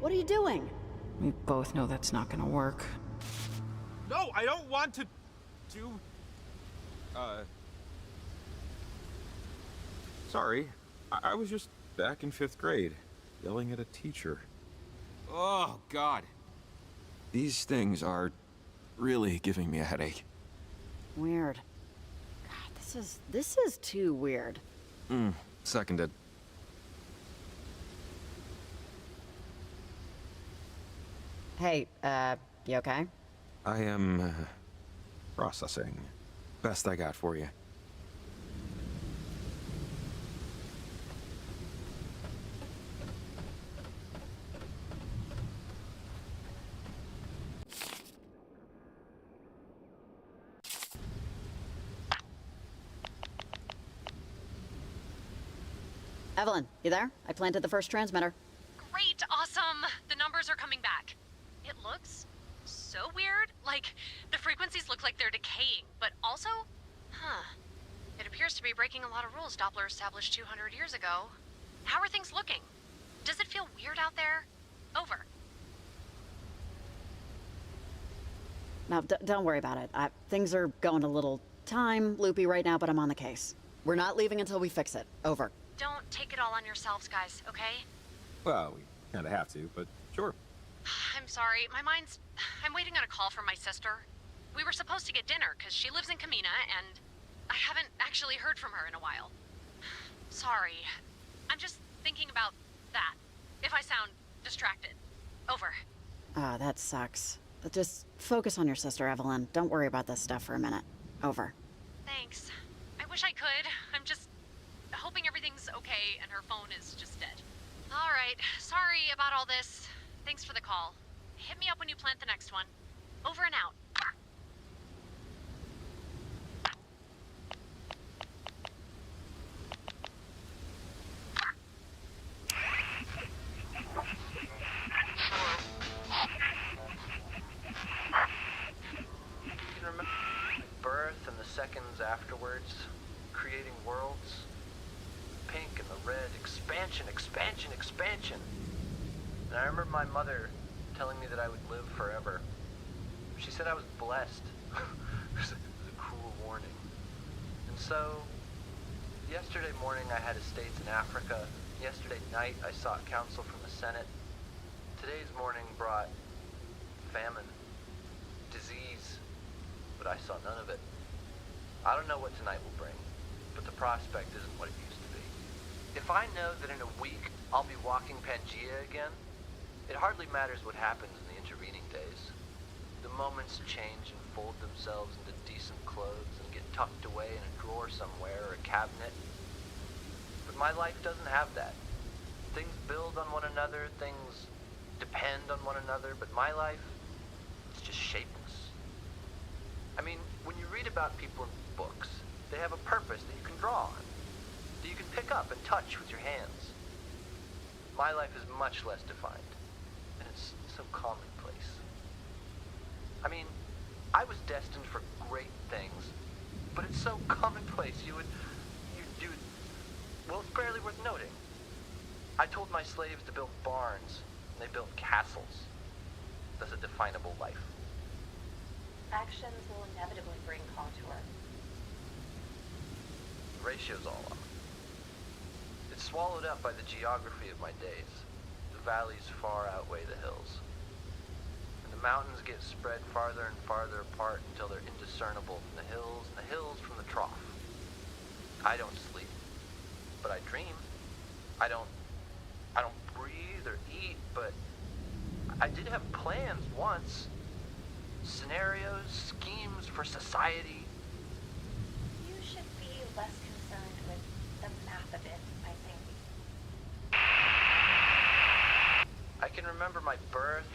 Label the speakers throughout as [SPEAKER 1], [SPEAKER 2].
[SPEAKER 1] What are you doing?
[SPEAKER 2] We both know that's not gonna work.
[SPEAKER 3] No, I don't want to do... Sorry. I was just back in 5th grade, yelling at a teacher. Oh, God. These things are really giving me a headache.
[SPEAKER 1] Weird. God, this is too weird.
[SPEAKER 3] Seconded.
[SPEAKER 1] Hey, you okay?
[SPEAKER 3] I am, processing. Best I got for you.
[SPEAKER 1] Evelyn, you there? I planted the first transmitter.
[SPEAKER 4] Great, awesome. The numbers are coming back. It looks so weird. Like, the frequencies look like they're decaying, but also, it appears to be breaking a lot of rules Doppler established 200 years ago. How are things looking? Does it feel weird out there? Over.
[SPEAKER 1] No, don't worry about it. Things are going a little time loopy right now, but I'm on the case. We're not leaving until we fix it. Over.
[SPEAKER 4] Don't take it all on yourselves, guys, okay?
[SPEAKER 3] Well, we kinda have to, but sure.
[SPEAKER 4] I'm sorry, I'm waiting on a call from my sister. We were supposed to get dinner, because she lives in Camina, and I haven't actually heard from her in a while. Sorry. I'm just thinking about that. If I sound distracted. Over.
[SPEAKER 1] Ah, that sucks. But just focus on your sister, Evelyn. Don't worry about this stuff for a minute. Over.
[SPEAKER 4] Thanks. I wish I could. I'm just hoping everything's okay and her phone is just dead. All right. Sorry about all this. Thanks for the call. Hit me up when you plant the next one. Over and out.
[SPEAKER 5] You can remember birth and the seconds afterwards, creating worlds. Pink and the red, expansion, expansion, expansion. And I remember my mother telling me that I would live forever. She said I was blessed. It was a cruel warning. And so, yesterday morning I had estates in Africa. Yesterday night I sought counsel from the Senate. Today's morning brought famine, disease, but I saw none of it. I don't know what tonight will bring, but the prospect isn't what it used to be. If I know that in a week I'll be walking Pangea again, it hardly matters what happens in the intervening days. The moments change and fold themselves into decent clothes and get tucked away in a drawer somewhere or a cabinet. But my life doesn't have that. Things build on one another, things depend on one another, but my life, it's just shapeless. I mean, when you read about people in books, they have a purpose that you can draw on, that you can pick up and touch with your hands. My life is much less defined, and it's so commonplace. I mean, I was destined for great things, but it's so commonplace well, it's barely worth noting. I told my slaves to build barns, and they built castles. That's a definable life.
[SPEAKER 6] Actions will inevitably bring contour.
[SPEAKER 5] The ratio's all off. It's swallowed up by the geography of my days. The valleys far outweigh the hills. And the mountains get spread farther and farther apart until they're indiscernible from the hills, and the hills from the trough. I don't sleep, but I dream. I don't breathe or eat, but I did have plans once. Scenarios, schemes for society.
[SPEAKER 6] You should be less concerned with the math of it, I think.
[SPEAKER 5] I can remember my birth.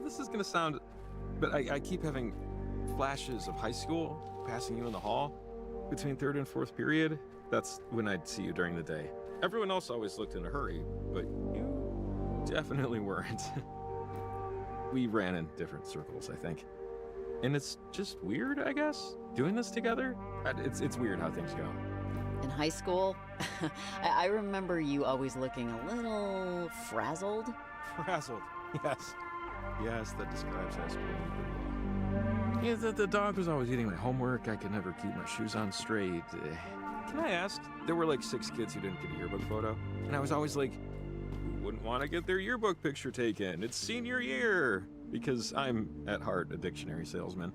[SPEAKER 3] this is gonna sound, but I keep having flashes of high school, passing you in the hall between third and fourth period. That's when I'd see you during the day. Everyone else always looked in a hurry, but you definitely weren't. We ran in different circles, I think. And it's just weird, I guess, doing this together. It's weird how things go.
[SPEAKER 1] In high school, I remember you always looking a little frazzled.
[SPEAKER 3] Frazzled, yes. Yes, that describes high school pretty well. Yeah, the dog was always eating my homework. I could never keep my shoes on straight. Can I ask? There were like 6 kids who didn't get a yearbook photo. And I was always like, who wouldn't want to get their yearbook picture taken? It's senior year. Because I'm, at heart, a dictionary salesman.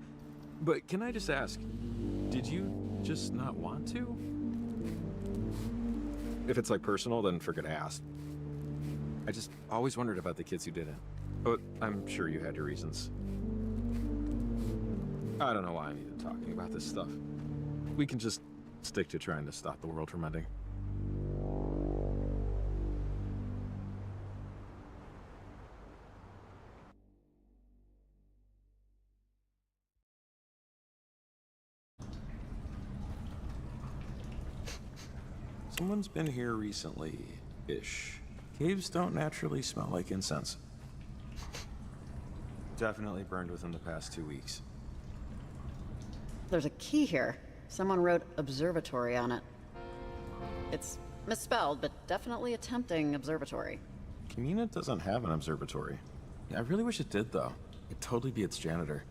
[SPEAKER 3] But can I just ask, did you just not want to? If it's like personal, then forget I asked. I just always wondered about the kids who didn't. But I'm sure you had your reasons. I don't know why I'm even talking about this stuff. We can just stick to trying to stop the world from ending. Someone's been here recently-ish. Caves don't naturally smell like incense. Definitely burned within the past 2 weeks.
[SPEAKER 1] There's a key here. Someone wrote observatory on it. It's misspelled, but definitely a tempting observatory.
[SPEAKER 3] Kamina doesn't have an observatory. I really wish it did, though. It'd totally be its janitor.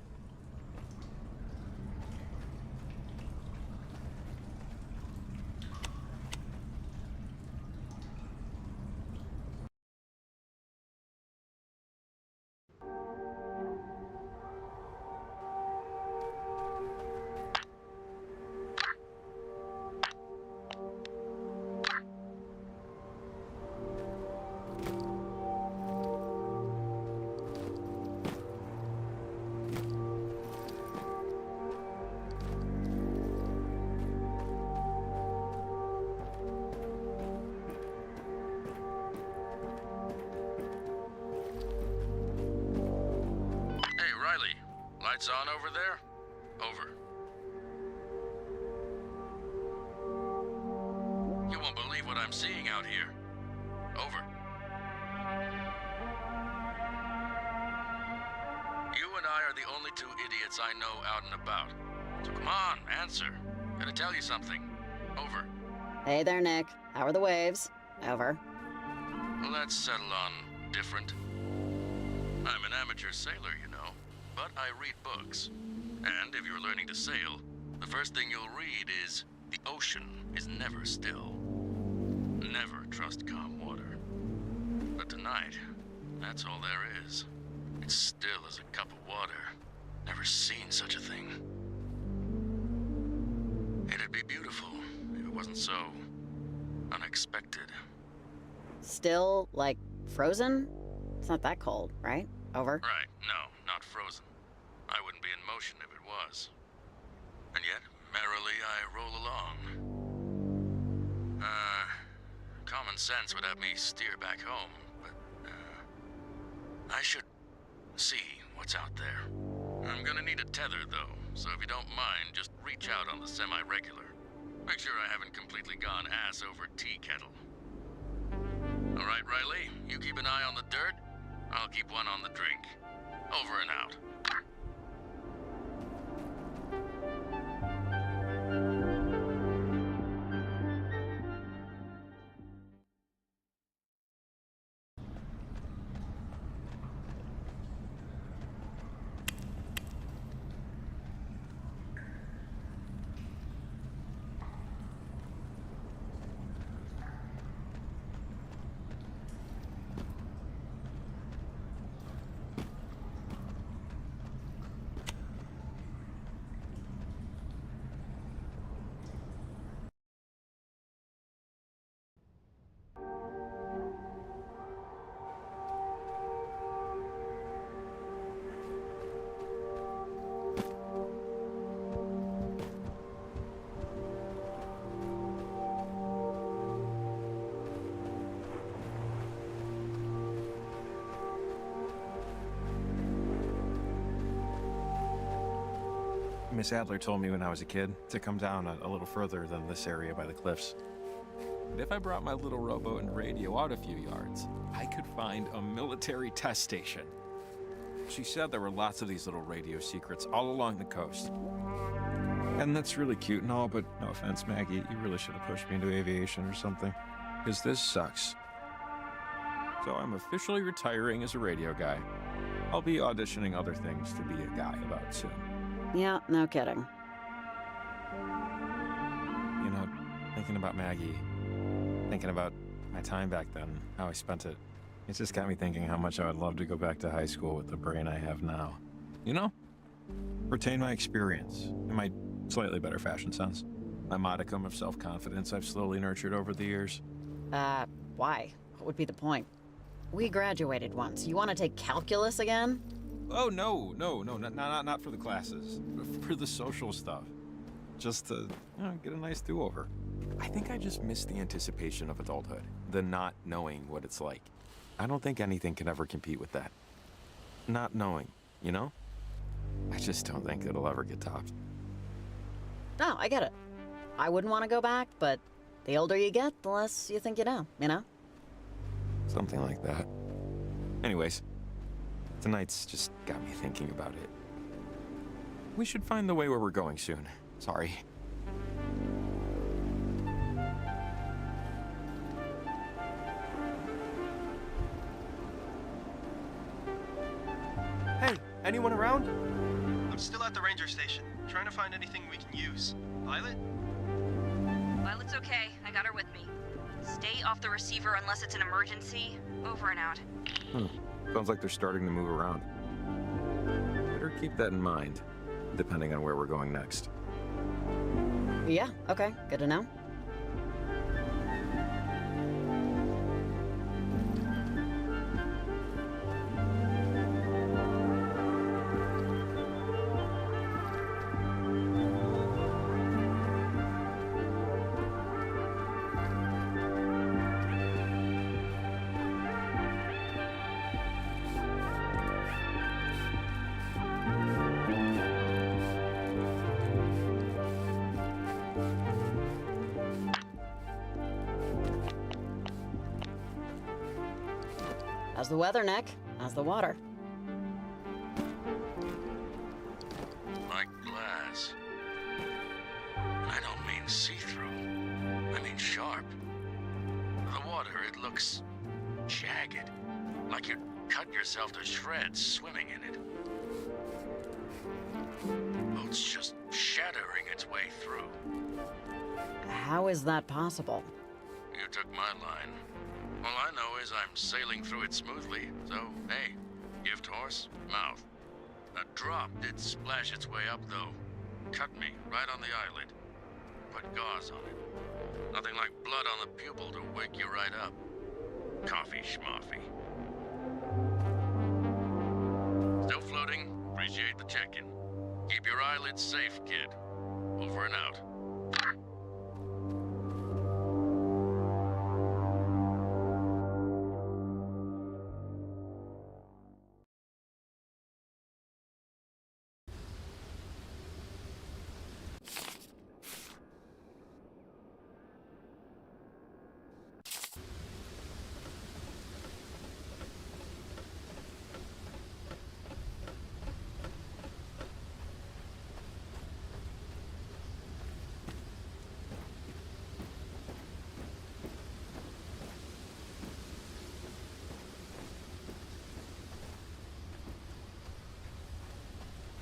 [SPEAKER 7] Lights on over there? Over. You won't believe what I'm seeing out here. Over. You and I are the only 2 idiots I know out and about. So come on, answer. Gotta tell you something. Over.
[SPEAKER 1] Hey there, Nick. How are the waves? Over.
[SPEAKER 7] Let's settle on different. I'm an amateur sailor, you know. But I read books. And if you're learning to sail, the first thing you'll read is, the ocean is never still. Never trust calm water. But tonight, that's all there is. It's still as a cup of water. Never seen such a thing. It'd be beautiful if it wasn't so unexpected.
[SPEAKER 1] Still, like, frozen? It's not that cold, right? Over.
[SPEAKER 7] Right, no, not frozen. I wouldn't be in motion if it was. And yet, merrily I roll along. Common sense would have me steer back home, but, I should see what's out there. I'm gonna need a tether, though, so if you don't mind, just reach out on the semi-regular. Make sure I haven't completely gone ass over tea kettle. All right, Riley, you keep an eye on the dirt. I'll keep one on the drink. Over and out.
[SPEAKER 3] Miss Adler told me when I was a kid to come down a little further than this area by the cliffs. And if I brought my little rowboat and radio out a few yards, I could find a military test station. She said there were lots of these little radio secrets all along the coast. And that's really cute and all, but no offense, Maggie, you really should have pushed me into aviation or something. Because this sucks. So I'm officially retiring as a radio guy. I'll be auditioning other things to be a guy about soon.
[SPEAKER 1] Yeah, no kidding.
[SPEAKER 3] You know, thinking about Maggie, thinking about my time back then, how I spent it, it's just got me thinking how much I would love to go back to high school with the brain I have now. You know? Retain my experience and my slightly better fashion sense. My modicum of self-confidence I've slowly nurtured over the years.
[SPEAKER 1] Why? What would be the point? We graduated once. You want to take calculus again?
[SPEAKER 3] Oh, no, not for the classes. For the social stuff. Just to, get a nice do-over. I think I just miss the anticipation of adulthood. The not knowing what it's like. I don't think anything can ever compete with that. Not knowing, you know? I just don't think it'll ever get topped.
[SPEAKER 1] No, I get it. I wouldn't want to go back, but the older you get, the less you think you know, you know?
[SPEAKER 3] Something like that. Anyways, tonight's just got me thinking about it. We should find the way where we're going soon. Sorry.
[SPEAKER 8] Hey, anyone around? I'm still at the ranger station, trying to find anything we can use. Violet?
[SPEAKER 9] Violet's okay. I got her with me. Stay off the receiver unless it's an emergency. Over and out.
[SPEAKER 3] Sounds like they're starting to move around. Better keep that in mind, depending on where we're going next.
[SPEAKER 1] Yeah, okay, good to know. How's the weather, Nick? How's the water?
[SPEAKER 7] Like glass. I don't mean see-through. I mean sharp. The water, it looks jagged. Like you'd cut yourself to shreds swimming in it. Boat's just shattering its way through.
[SPEAKER 1] How is that possible?
[SPEAKER 7] You took my line. All I know is I'm sailing through it smoothly, so, hey, gift horse, mouth. A drop did splash its way up, though. Cut me right on the eyelid. Put gauze on it. Nothing like blood on the pupil to wake you right up. Coffee schmoffy. Still floating? Appreciate the check-in. Keep your eyelids safe, kid. Over and out.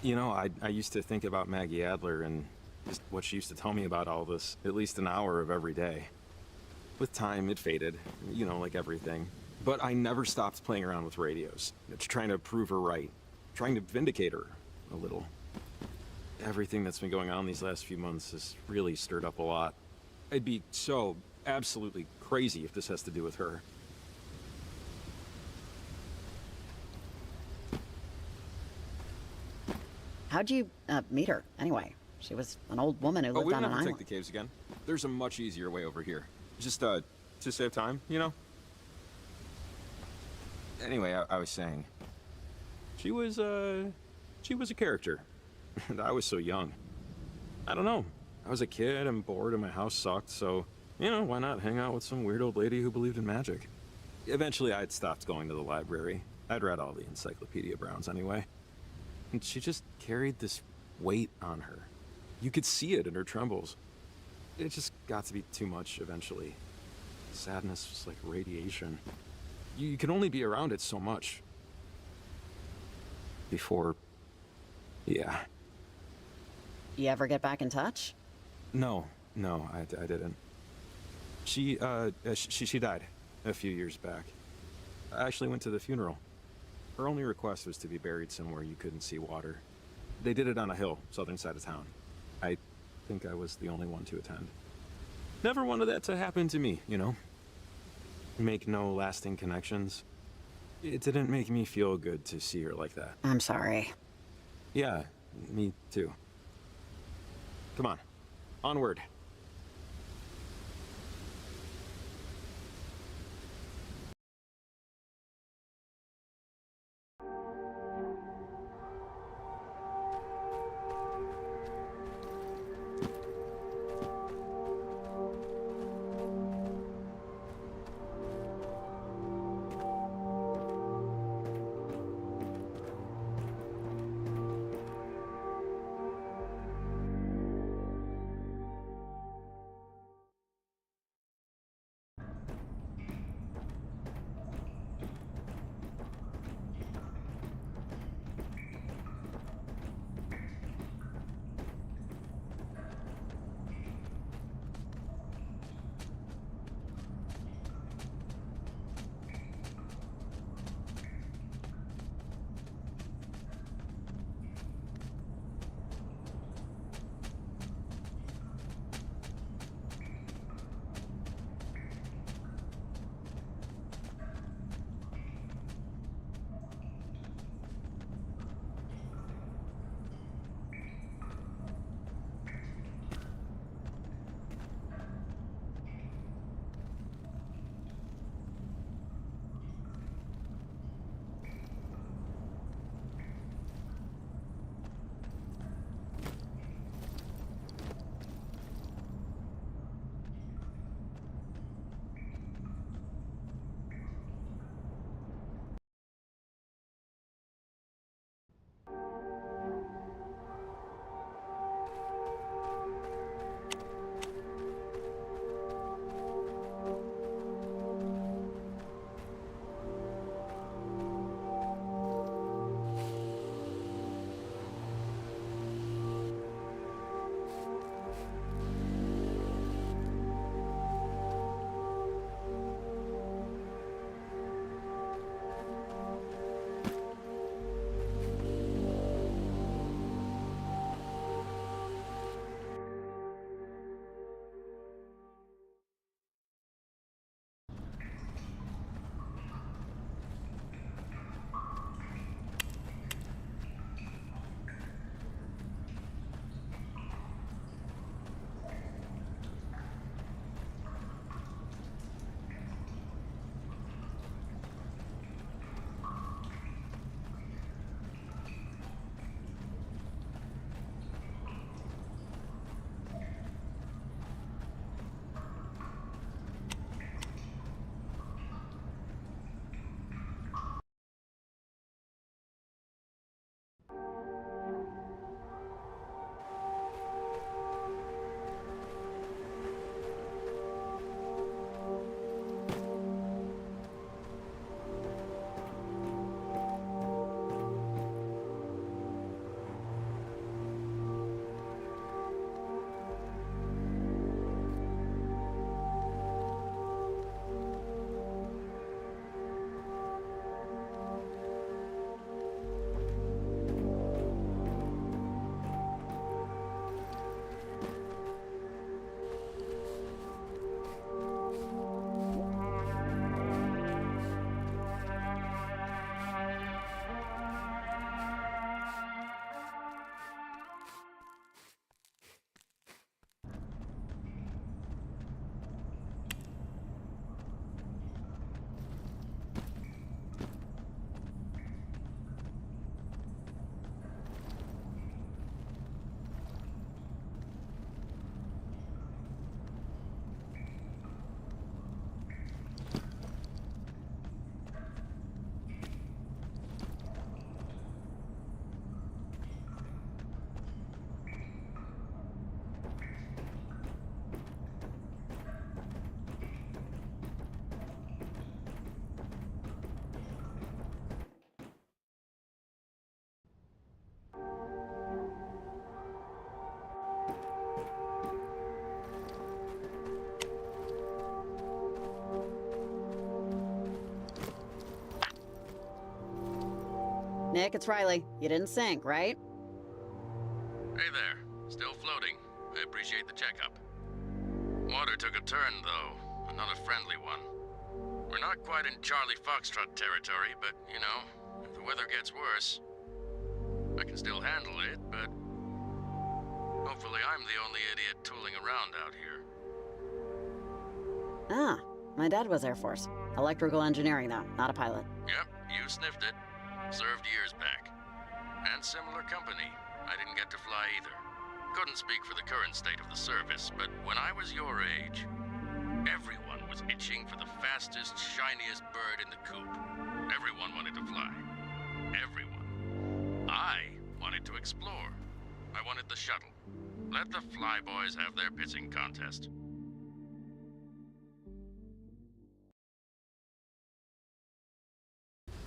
[SPEAKER 3] You know, I used to think about Maggie Adler and just what she used to tell me about all this, at least an hour of every day. With time, it faded, you know, like everything. But I never stopped playing around with radios, trying to prove her right, trying to vindicate her a little. Everything that's been going on these last few months has really stirred up a lot. I'd be so absolutely crazy if this has to do with her.
[SPEAKER 1] How'd you meet her, anyway? She was an old woman who lived
[SPEAKER 3] we
[SPEAKER 1] on
[SPEAKER 3] don't
[SPEAKER 1] an
[SPEAKER 3] have to
[SPEAKER 1] island.
[SPEAKER 3] take the caves again. There's a much easier way over here. Just to save time, you know? Anyway, I was saying, she was a character. And I was so young. I don't know. I was a kid and bored and my house sucked, so, you know, why not hang out with some weird old lady who believed in magic? Eventually, I'd stopped going to the library. I'd read all the Encyclopedia Browns anyway. And she just carried this weight on her. You could see it in her trembles. It just got to be too much eventually. Sadness was like radiation. You can only be around it so much. Before... yeah.
[SPEAKER 1] You ever get back in touch?
[SPEAKER 3] No, I didn't. She died a few years back. I actually went to the funeral. Her only request was to be buried somewhere you couldn't see water. They did it on a hill, southern side of town. I think I was the only one to attend. Never wanted that to happen to me, you know? Make no lasting connections. It didn't make me feel good to see her like that.
[SPEAKER 1] I'm sorry.
[SPEAKER 3] Yeah, me too. Come on, onward.
[SPEAKER 1] Nick, it's Riley. You didn't sink, right?
[SPEAKER 7] Hey there. Still floating. I appreciate the checkup. Water took a turn, though. Not a friendly one. We're not quite in Charlie Foxtrot territory, but, you know, if the weather gets worse, I can still handle it, but hopefully I'm the only idiot tooling around out here.
[SPEAKER 1] Ah, my dad was Air Force. Electrical engineering, though, not a pilot.
[SPEAKER 7] Yep, you sniffed it. Served years back. And similar company. I didn't get to fly either. Couldn't speak for the current state of the service, but when I was your age, everyone was itching for the fastest, shiniest bird in the coop. Everyone wanted to fly. Everyone. I wanted to explore. I wanted the shuttle. Let the flyboys have their pitching contest.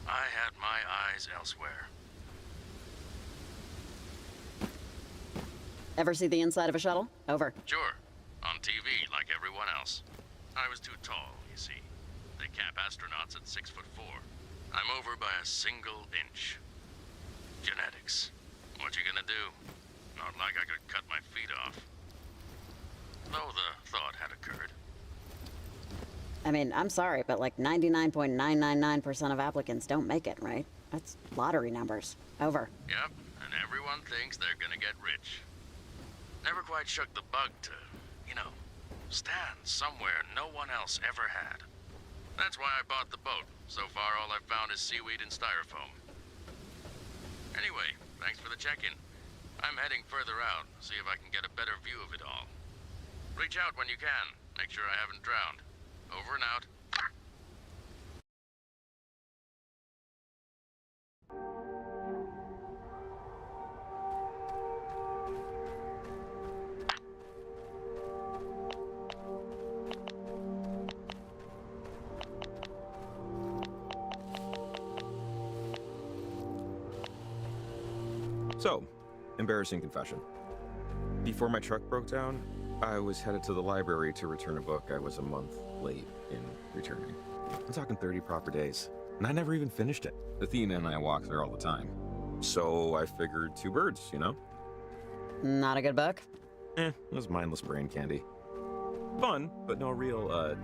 [SPEAKER 7] I had my eyes elsewhere.
[SPEAKER 1] Ever see the inside of a shuttle? Over.
[SPEAKER 7] Sure. On TV, like everyone else. I was too tall, you see. They cap astronauts at 6'4". I'm over by a single inch. Genetics. What you gonna do? Not like I could cut my feet off. Though the thought had occurred.
[SPEAKER 1] I mean, I'm sorry, but like 99.999% of applicants don't make it, right? That's lottery numbers. Over.
[SPEAKER 7] Yep, and everyone thinks they're gonna get rich. Never quite shook the bug to, you know, stand somewhere no one else ever had. That's why I bought the boat. So far, all I've found is seaweed and styrofoam. Anyway, thanks for the check-in. I'm heading further out, see if I can get a better view of it all. Reach out when you can. Make sure I haven't drowned. Over and out.
[SPEAKER 3] So, embarrassing confession. Before my truck broke down, I was headed to the library to return a book I was a month late in returning. I'm talking 30 proper days, and I never even finished it. Athena and I walk there all the time. So I figured two birds, you know?
[SPEAKER 1] Not a good book?
[SPEAKER 3] It was mindless brain candy. Fun, but no real,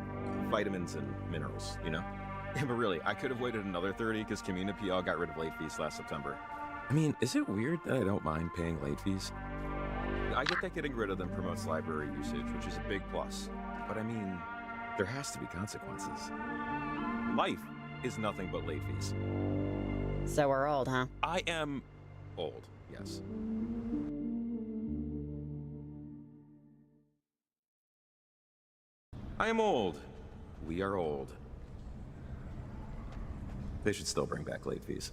[SPEAKER 3] vitamins and minerals, you know? Yeah, but really, I could have waited another 30 because Community PL got rid of late fees last September. I mean, is it weird that I don't mind paying late fees? I get that getting rid of them promotes library usage, which is a big plus. But I mean, there has to be consequences. Life is nothing but late fees.
[SPEAKER 1] So we're old, huh?
[SPEAKER 3] I am old, yes. I am old. We are old. They should still bring back late fees.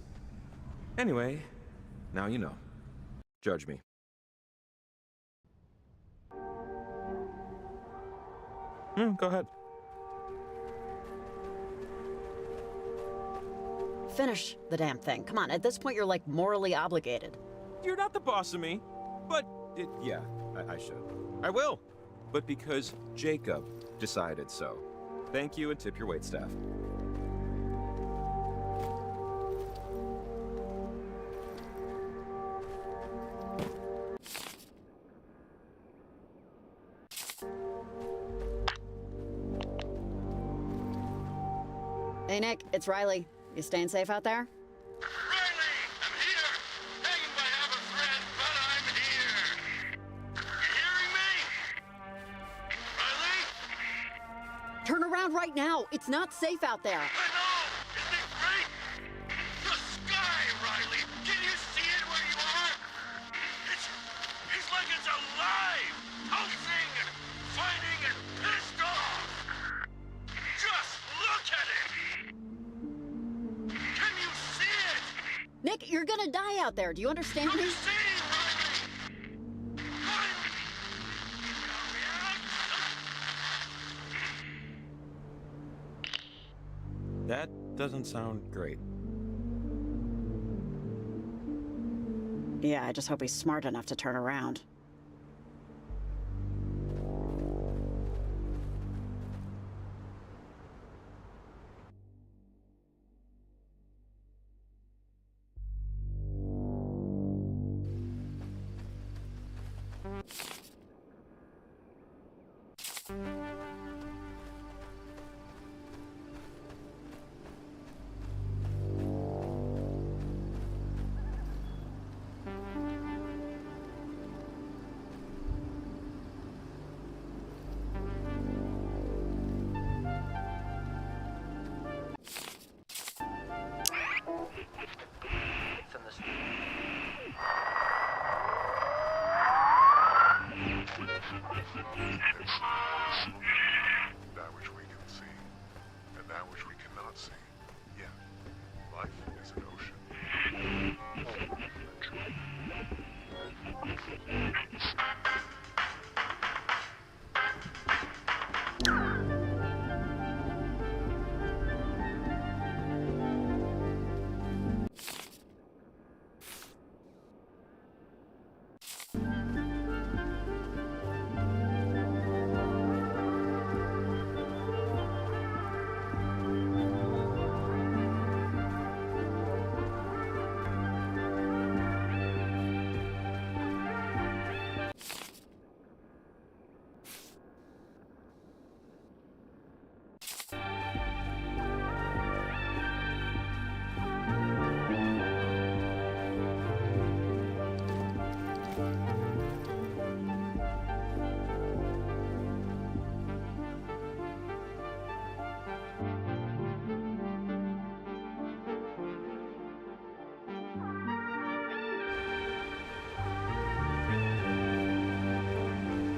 [SPEAKER 3] Anyway, now you know. Judge me. Go ahead.
[SPEAKER 1] Finish the damn thing. Come on, at this point you're like morally obligated.
[SPEAKER 3] You're not the boss of me. But, yeah, I should. I will. But because Jacob decided so. Thank you and tip your waitstaff.
[SPEAKER 1] Hey Nick, it's Riley. You staying safe out there?
[SPEAKER 7] Riley! I'm here! Hanging by half a thread, but I'm here! You hearing me? Riley?
[SPEAKER 1] Turn around right now! It's not safe out there!
[SPEAKER 7] I know! Isn't it great? The sky, Riley! Can you see it where you are? It's like it's alive! Pulsing and fighting and pissed off! Just look at it! Can you see it?
[SPEAKER 1] Nick, you're gonna die out there. Do you understand
[SPEAKER 7] Can
[SPEAKER 1] me?
[SPEAKER 7] you see, Riley? Riley!
[SPEAKER 3] That doesn't sound great.
[SPEAKER 1] Yeah, I just hope he's smart enough to turn around.
[SPEAKER 10] That which we can see, and that which we cannot see. Yet, life is an ocean.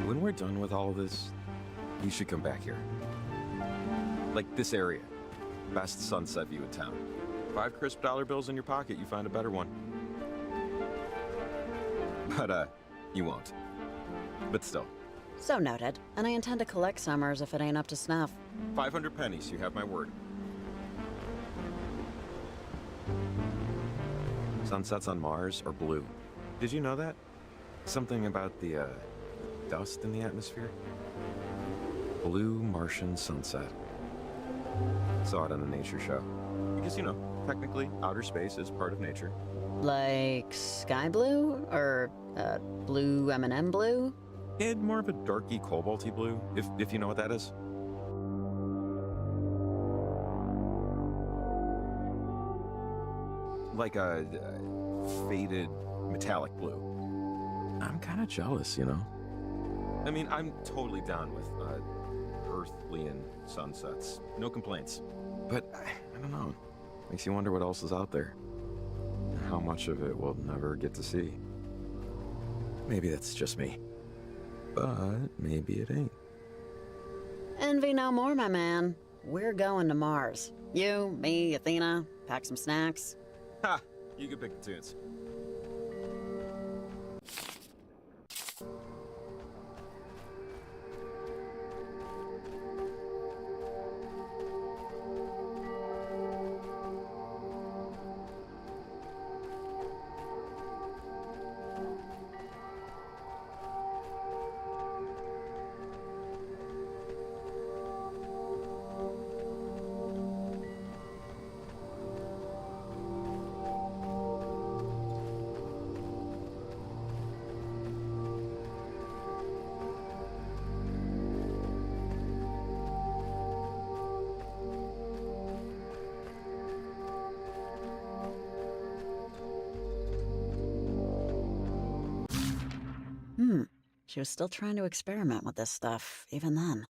[SPEAKER 3] When we're done with all this, you should come back here. Like this area. Best sunset view in town. 5 crisp dollar bills in your pocket, you find a better one. But, you won't. But still.
[SPEAKER 1] So noted, and I intend to collect summers if it ain't up to snuff.
[SPEAKER 3] 500 pennies, you have my word. Sunsets on Mars are blue. Did you know that? Something about the, dust in the atmosphere? Blue Martian sunset. Saw it on a nature show. Because, you know, technically, outer space is part of nature.
[SPEAKER 1] Like sky blue? Or, blue M&M blue?
[SPEAKER 3] And more of a darky, cobalty blue, if you know what that is. Like a faded metallic blue. I'm kind of jealous, you know? I mean, I'm totally down with Earthlian sunsets. No complaints. But, I don't know. Makes you wonder what else is out there. And how much of it we'll never get to see. Maybe that's just me. But maybe it ain't.
[SPEAKER 1] Envy no more, my man. We're going to Mars. You, me, Athena, pack some snacks.
[SPEAKER 3] Ha! You can pick the tunes.
[SPEAKER 1] She was still trying to experiment with this stuff, even then.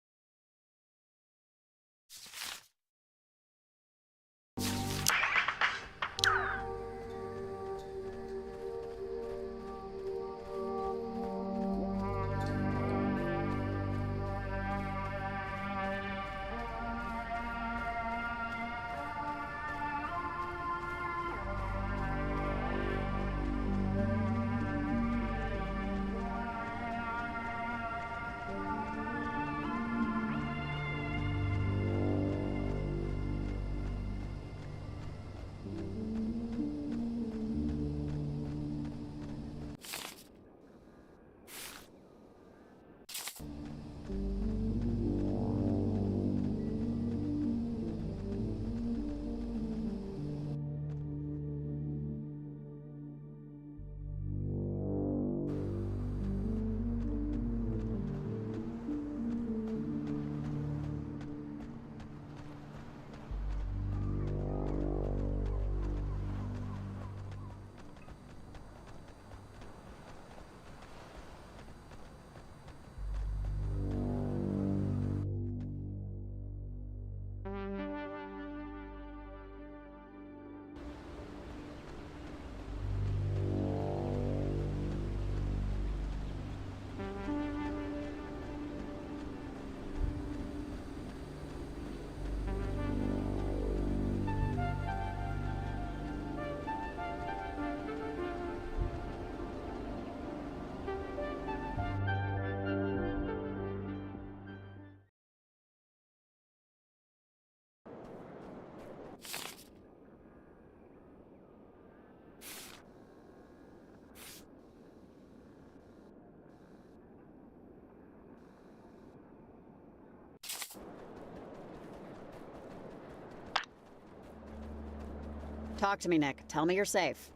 [SPEAKER 1] Talk to me, Nick. Tell me you're safe.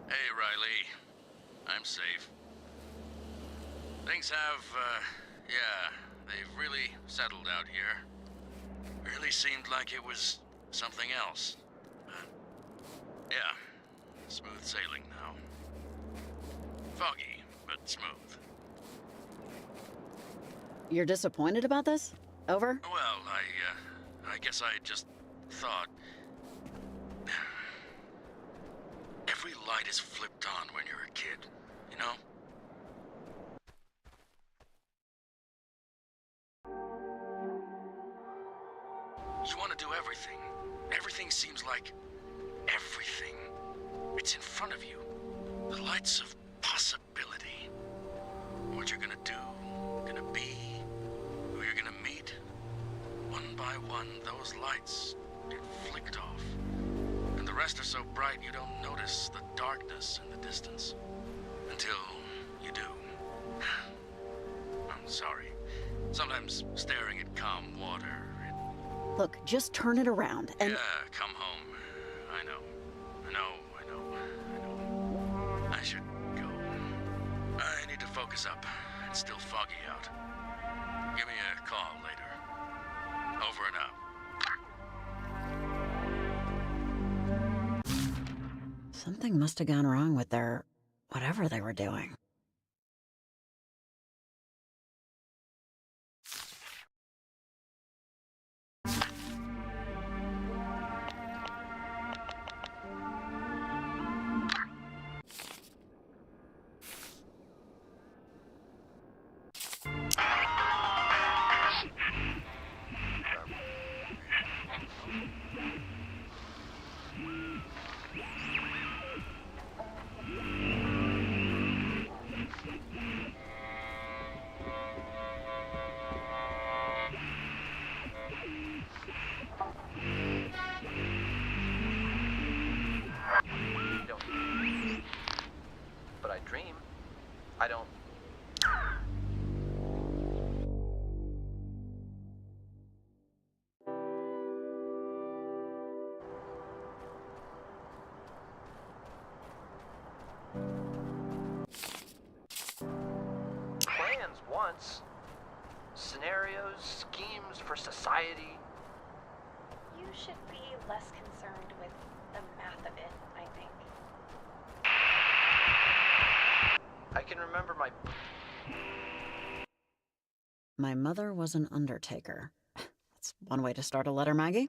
[SPEAKER 7] Hey, Riley. I'm safe. Things have, yeah, they've really settled out here. Really seemed like it was something else. Yeah, smooth sailing now. Foggy, but smooth.
[SPEAKER 1] You're disappointed about this? Over?
[SPEAKER 7] Well, I guess I just thought... Every light is flipped on when you're a kid, you know? You want to do everything. Everything seems like everything. It's in front of you. The lights of possibility. What you're gonna do, gonna be, who you're gonna meet. One by one, those lights get flicked off. And the rest are so bright you don't notice the darkness in the distance. Until you do. I'm sorry. Sometimes staring at calm water,
[SPEAKER 1] Look, just turn it around and...
[SPEAKER 7] Yeah, come home. I know. I should go. I need to focus up. It's still foggy out. Give me a call later. Over and out.
[SPEAKER 1] Something must have gone wrong with their... whatever they were doing.
[SPEAKER 5] But I dream. I don't... Plans once. Scenarios, schemes for society.
[SPEAKER 6] You should be less concerned with the math of it, I think.
[SPEAKER 5] I can remember my...
[SPEAKER 1] My mother was an undertaker. That's one way to start a letter, Maggie.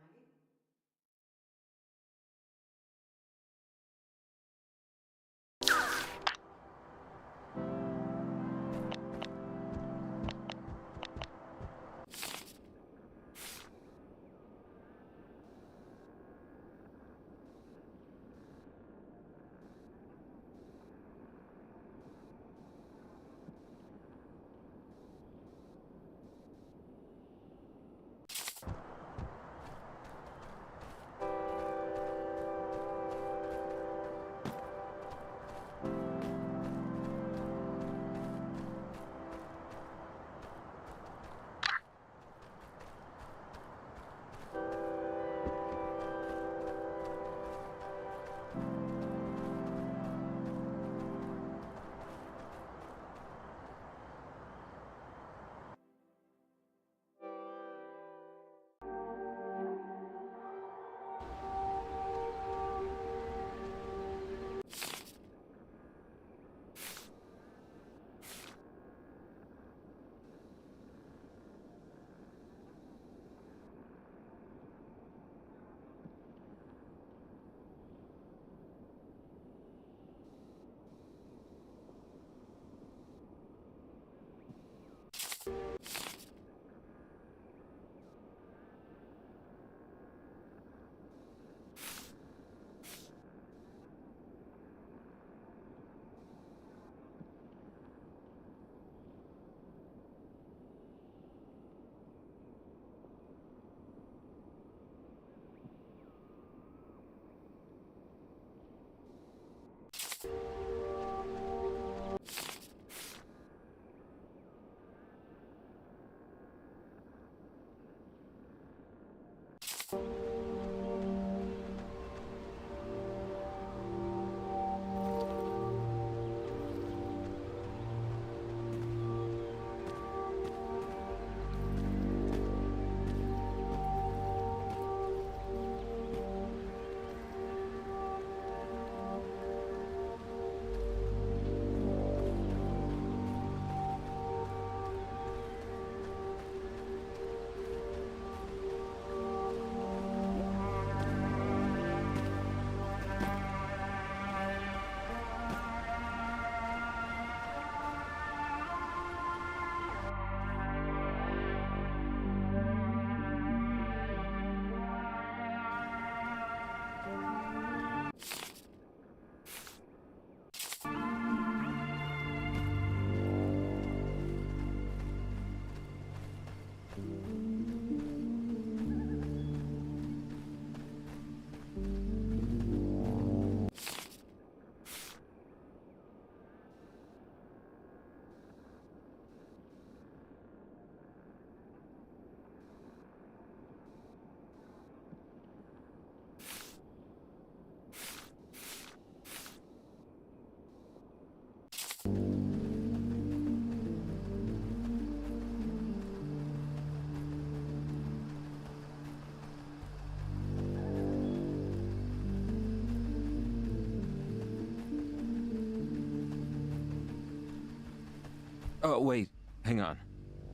[SPEAKER 3] Oh, wait. Hang on.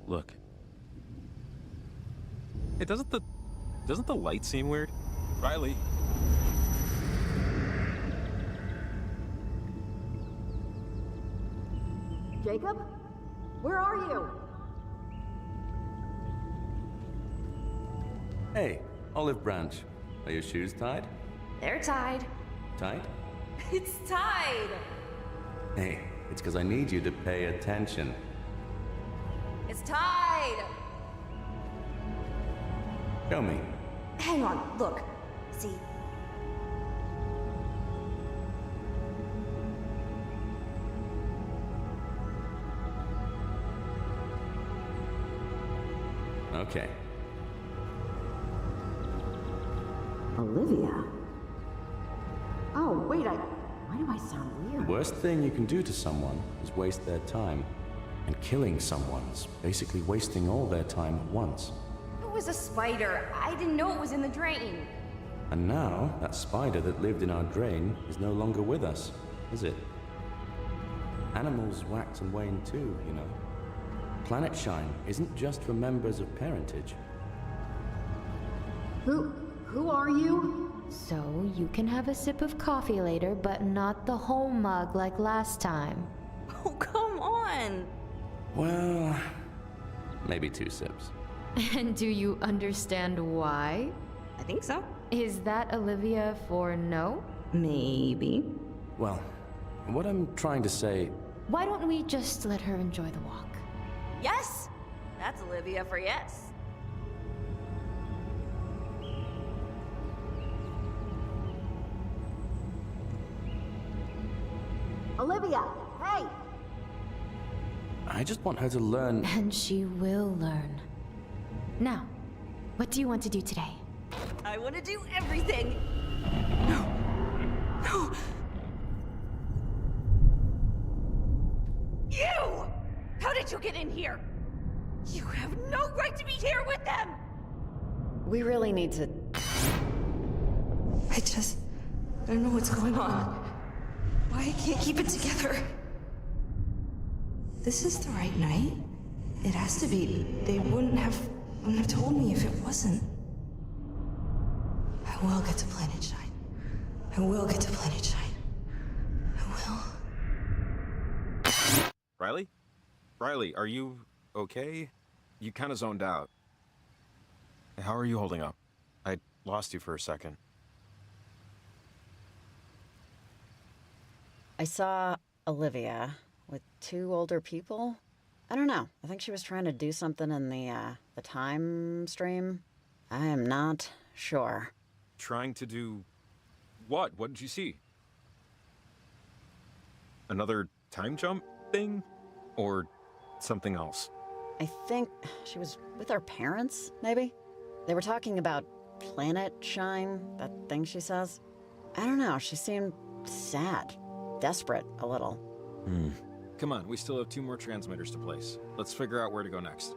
[SPEAKER 3] Look. Hey, doesn't the light seem weird? Riley.
[SPEAKER 1] Jacob? Where are you?
[SPEAKER 11] Hey, olive branch. Are your shoes tied?
[SPEAKER 9] They're tied.
[SPEAKER 11] Tied?
[SPEAKER 9] It's tied!
[SPEAKER 11] Hey, it's because I need you to pay attention.
[SPEAKER 9] It's tied!
[SPEAKER 11] Show me.
[SPEAKER 9] Hang on, look. See?
[SPEAKER 11] Okay.
[SPEAKER 1] Olivia? Oh, wait, why do I sound
[SPEAKER 11] The
[SPEAKER 1] weird?
[SPEAKER 11] worst thing you can do to someone is waste their time. And killing someone's basically wasting all their time at once.
[SPEAKER 9] It was a spider. I didn't know it was in the drain.
[SPEAKER 11] And now, that spider that lived in our drain is no longer with us, is it? Animals wax and wane too, you know. Planet Shine isn't just for members of parentage.
[SPEAKER 1] Who are you?
[SPEAKER 12] So you can have a sip of coffee later, but not the whole mug like last time.
[SPEAKER 9] Oh, come on!
[SPEAKER 11] Well, maybe 2 sips.
[SPEAKER 12] And do you understand why?
[SPEAKER 9] I think so.
[SPEAKER 12] Is that Olivia for no?
[SPEAKER 9] Maybe.
[SPEAKER 11] Well, what I'm trying to say...
[SPEAKER 12] Why don't we just let her enjoy the walk?
[SPEAKER 9] Yes! That's Olivia for yes.
[SPEAKER 1] Olivia, hey!
[SPEAKER 11] I just want her to learn...
[SPEAKER 12] And she will learn. Now, what do you want to do today?
[SPEAKER 9] I want to do everything! No! No! You! How did you get in here? You have no right to be here with them!
[SPEAKER 1] We really need to...
[SPEAKER 9] I don't know what's going on. Why I can't keep it together. This is the right night. It has to be. They wouldn't have told me if it wasn't. I will get to Planet Shine. I will get to Planet Shine. I will.
[SPEAKER 3] Riley? Riley, are you okay? You kind of zoned out. How are you holding up? I lost you for a second.
[SPEAKER 1] I saw Olivia with 2 older people. I don't know. I think she was trying to do something in the time stream. I am not sure.
[SPEAKER 3] Trying to do what? What did you see? Another time jump thing? Or something else?
[SPEAKER 1] I think she was with our parents, maybe? They were talking about Planet Shine, that thing she says. I don't know, she seemed sad. Desperate, a little.
[SPEAKER 3] Come on, we still have 2 more transmitters to place. Let's figure out where to go next.